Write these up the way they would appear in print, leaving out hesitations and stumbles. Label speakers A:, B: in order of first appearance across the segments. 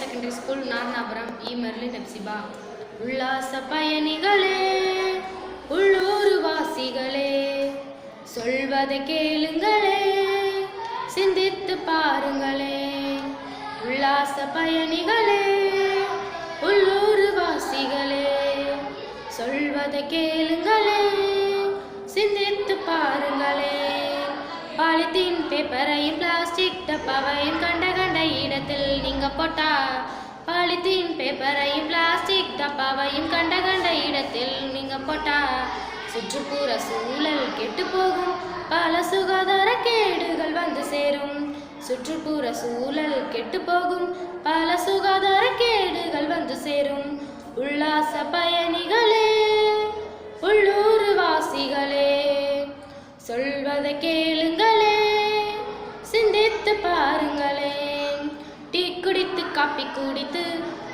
A: Secondary school Narnapuram Merlin Hepzibah. உல்லாச பயணிகளே, உள்ளூர் வாசிகளே, சொல்வதை கேளுங்களே, சிந்தித்து பாருங்களே. உல்லாச பயணிகளே, உள்ளூர் வாசிகளே, சொல்வதை கேளுங்களே, சிந்தித்து பாருங்களே. பாலித்தீன் பேப்பரையும் பிளாஸ்டிக் டப்பாவையும் கண்ட இடத்தில் நீங்க போட்டா, பாலித்தீன் பேப்பரையும் பிளாஸ்டிக் டப்பாவையும் கண்ட இடத்தில் நீங்க போட்டா, சுற்றுப்புற சூழல் கெட்டு போகும், பல சுகாதார கேடுகள் வந்து சேரும். சுற்றுப்புற சூழல் கெட்டு போகும், பல சுகாதார கேடுகள் வந்து சேரும். உல்லாச பயணிகளே, உள்ளூர் வாசிகளே, சொல்வதை கேளுங்களே, சிந்தித்து பாருங்களே. டீ குடித்து காப்பி குடித்து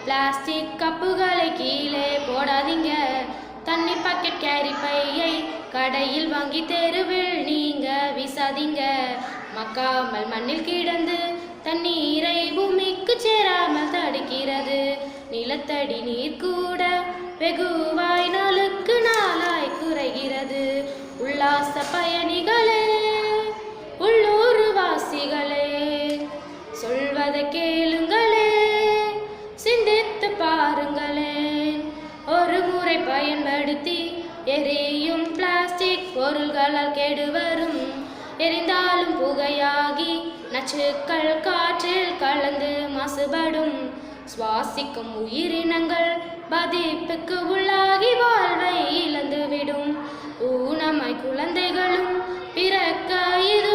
A: பிளாஸ்டிக் கப்புகளை கீழே போடாதீங்க. தண்ணி பாக்கெட் கேரி பையை கடையில் வாங்கி தெருவில் நீங்க வீசாதீங்க. மக்காமல் மண்ணில் கிடந்து தண்ணீரை பூமிக்கு சேராமல் தடுக்கிறது. நிலத்தடி நீர் கூட வெகுவாய் நாளுக்கு நாளாய் குறைகிறது. உல்லாச பயணிகளே, உள்ளூர் வாசிகளே, சொல்வதை கேளுங்களே, சிந்தித்து பாருங்களே. ஒரு முறை பயன்படுத்தி எரியும் பிளாஸ்டிக் பொருள்களால் கெடு வரும். எரிந்தாலும் புகையாகி நச்சுக்கள் காற்றில் கலந்து மாசுபடும். சுவாசிக்கும் உயிரினங்கள் பாதிப்புக்கு உள்ளாகி வாழ்வை இழந்துவிடும். ஊனமாய் குழந்தைகளும் பிறக்க இது